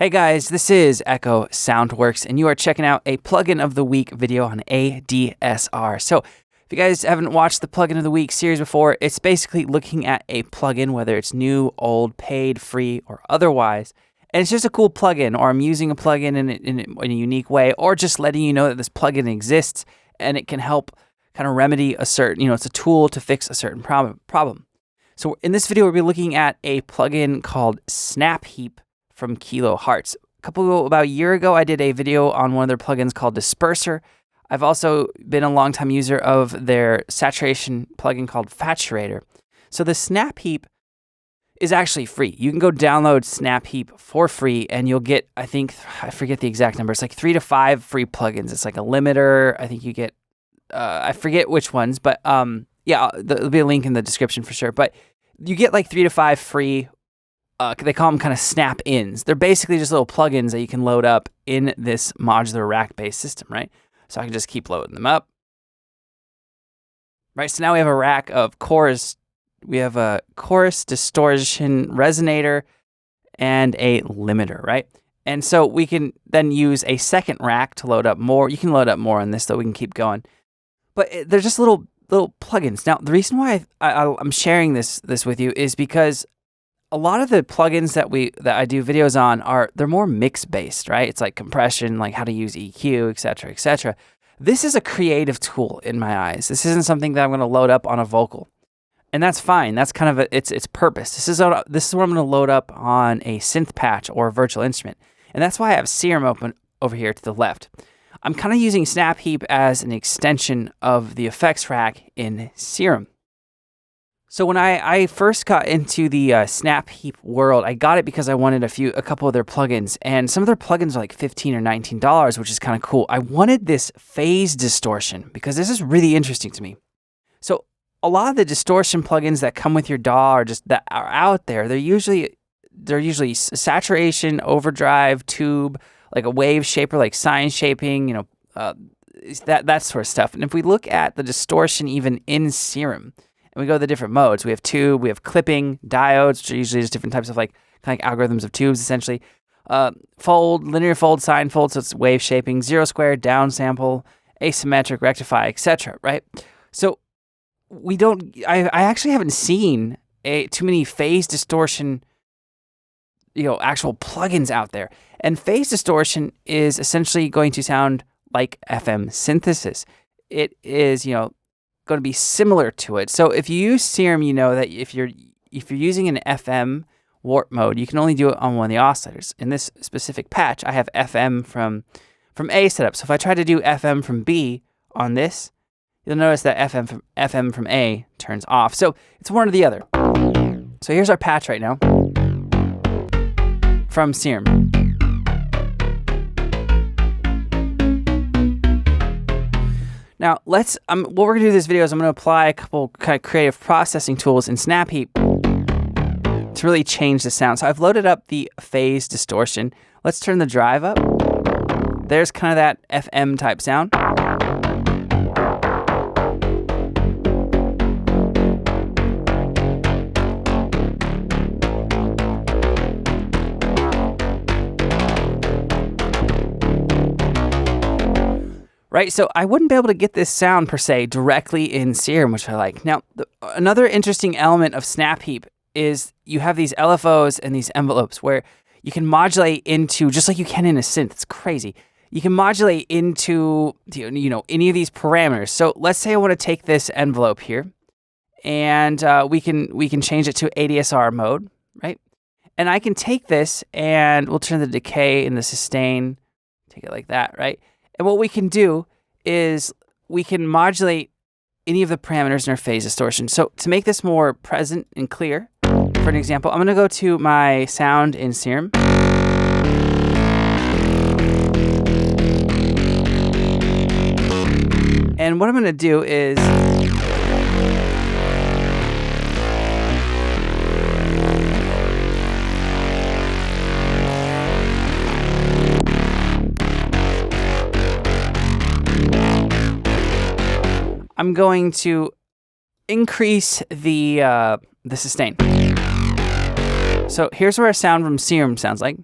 Hey guys, this is Echo Soundworks, and you are checking out a Plugin of the Week video on ADSR. So, if you guys haven't watched the Plugin of the Week series before, it's basically looking at a plugin, whether it's new, old, paid, free, or otherwise, and it's just a cool plugin, or I'm using a plugin in a unique way, or just letting you know that this plugin exists, and it can help kind of remedy a certain, it's a tool to fix a certain problem. So, in this video, we'll be looking at a plugin called Snap Heap from Kilohearts. About a year ago, I did a video on one of their plugins called Disperser. I've also been a longtime user of their saturation plugin called Faturator. So the Snap Heap is actually free. You can go download Snap Heap for free, and you'll get, I forget the exact number. It's like 3 to 5 free plugins. It's like a limiter. I think you get, I forget which ones, but yeah, there'll be a link in the description for sure. But you get like 3 to 5 free. They call them kind of snap-ins. They're basically just little plugins that you can load up in this modular rack-based system, right? So I can just keep loading them up. Right, so now we have a rack of chorus. We have a chorus, distortion, resonator, and a limiter, right? And so we can then use a second rack to load up more. You can load up more on this, though. We can keep going. But they're just little plugins. Now, the reason why I'm sharing this with you is because a lot of the plugins that I do videos on they're more mix based, right? It's like compression, like how to use EQ, etc., etc. This is a creative tool in my eyes. This isn't something that I'm going to load up on a vocal, and that's fine. That's kind of its purpose. This is what I'm going to load up on a synth patch or a virtual instrument, and that's why I have Serum open over here to the left. I'm kind of using Snap Heap as an extension of the effects rack in Serum. So when I first got into the Snap Heap world, I got it because I wanted a couple of their plugins, and some of their plugins are like $15 or $19, which is kind of cool. I wanted this phase distortion because this is really interesting to me. So a lot of the distortion plugins that come with your DAW or just that are out there, they're usually saturation, overdrive, tube, like a wave shaper, like sine shaping, that sort of stuff. And if we look at the distortion even in Serum, and we go to the different modes. We have tube, we have clipping, diodes, which are usually just different types of kind of algorithms of tubes, essentially. Fold, linear fold, sine fold, so it's wave shaping, zero square, downsample, asymmetric, rectify, etc. Right? So I actually haven't seen too many phase distortion, actual plugins out there. And phase distortion is essentially going to sound like FM synthesis. It is, going to be similar to it. So if you use Serum, you know that if you're using an FM warp mode, you can only do it on one of the oscillators. In this specific patch, I have FM from A set up. So if I try to do FM from B on this, you'll notice that FM from A turns off. So it's one or the other. So here's our patch right now from Serum. Now, what we're going to do in this video is I'm going to apply a couple kind of creative processing tools in Snap Heap to really change the sound. So I've loaded up the phase distortion. Let's turn the drive up. There's kind of that FM type sound. Right, so I wouldn't be able to get this sound, per se, directly in Serum, which I like. Now, another interesting element of Snap Heap is you have these LFOs and these envelopes where you can modulate into, just like you can in a synth, it's crazy. You can modulate into, any of these parameters. So let's say I want to take this envelope here, and we can change it to ADSR mode, right? And I can take this, and we'll turn the decay and the sustain, take it like that, right? And what we can do is we can modulate any of the parameters in our phase distortion. So to make this more present and clear, for an example, I'm going to go to my sound in Serum. And what I'm going to do is I'm going to increase the sustain. So here's where our sound from Serum sounds like.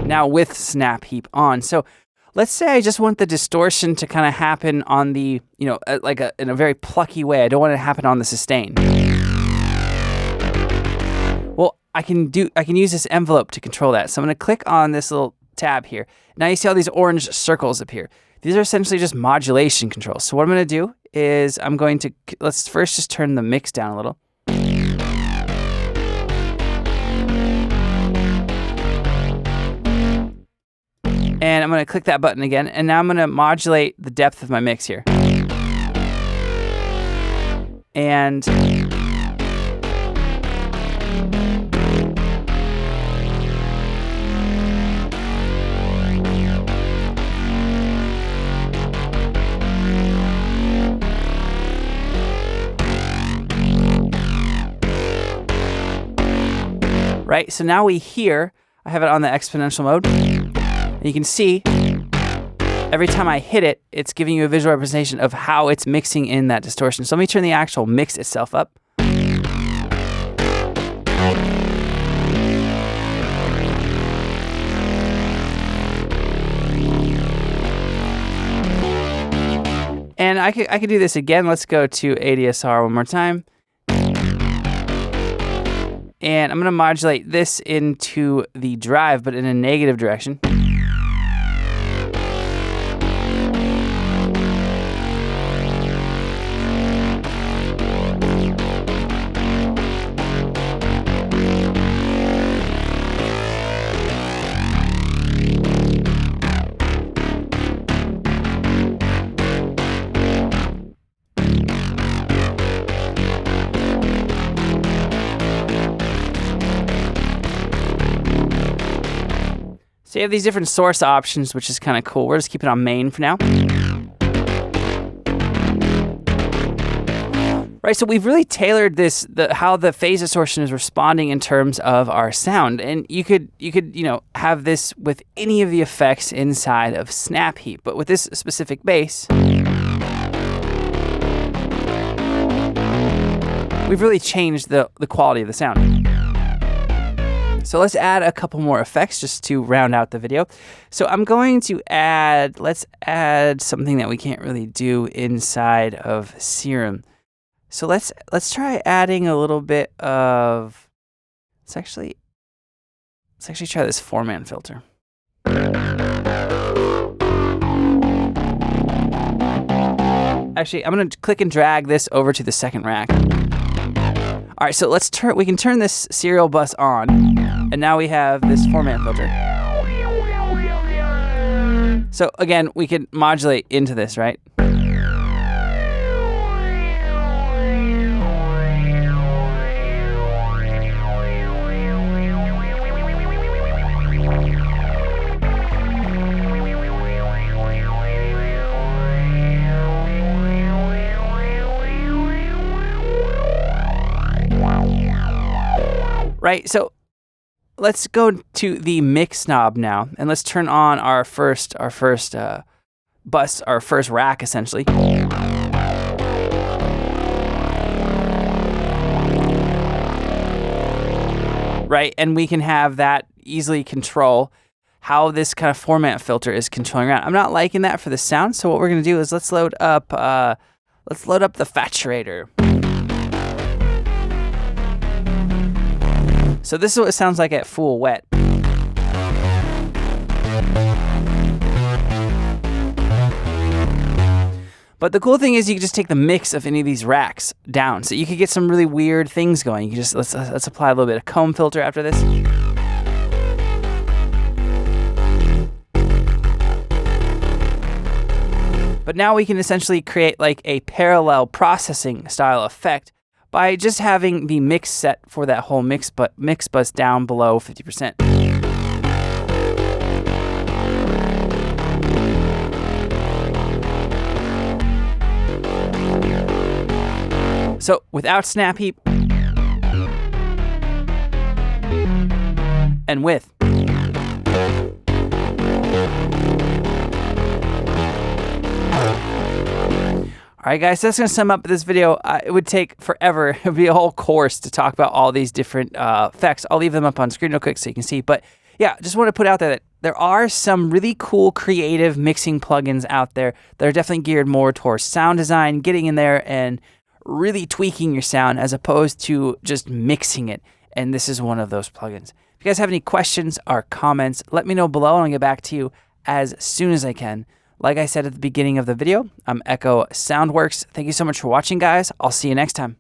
now with Snap Heap on. So let's say I just want the distortion to kind of happen on the, in a very plucky way. I don't want it to happen on the sustain. Well, I can use this envelope to control that. So I'm going to click on this little tab here. Now you see all these orange circles appear. These are essentially just modulation controls. So what I'm going to do is let's first just turn the mix down a little. And I'm going to click that button again, and now I'm going to modulate the depth of my mix here. And right, so now I have it on the exponential mode. And you can see, every time I hit it, it's giving you a visual representation of how it's mixing in that distortion. So let me turn the actual mix itself up. And I could do this again. Let's go to ADSR one more time. And I'm going to modulate this into the drive, but in a negative direction. So you have these different source options, which is kind of cool. We're just keeping it on main for now. Right, so we've really tailored this, how the phase distortion is responding in terms of our sound. And you could have this with any of the effects inside of Snap Heap, but with this specific bass, we've really changed the quality of the sound. So let's add a couple more effects just to round out the video. So I'm going to let's add something that we can't really do inside of Serum. So let's try adding a little bit of, let's actually try this 4-man filter. Actually, I'm gonna click and drag this over to the second rack. All right, so we can turn this serial bus on, and now we have this 4-man filter. So again, we can modulate into this, right? Right, so let's go to the mix knob now, and let's turn on our first bus, our first rack, essentially. Right, and we can have that easily control how this kind of format filter is controlling around. I'm not liking that for the sound, so what we're gonna do is let's load up the Faturator. So this is what it sounds like at full wet. But the cool thing is you can just take the mix of any of these racks down. So you could get some really weird things going. You can just, let's apply a little bit of comb filter after this. But now we can essentially create like a parallel processing style effect by just having the mix set for that whole mix bus down below 50%. So without Snap Heap and with, all right, guys, that's going to sum up this video. It would take forever. It would be a whole course to talk about all these different effects. I'll leave them up on screen real quick so you can see. But yeah, just want to put out there that there are some really cool creative mixing plugins out there that are definitely geared more towards sound design, getting in there and really tweaking your sound as opposed to just mixing it. And this is one of those plugins. If you guys have any questions or comments, let me know below and I'll get back to you as soon as I can. Like I said at the beginning of the video, I'm Echo Soundworks. Thank you so much for watching, guys. I'll see you next time.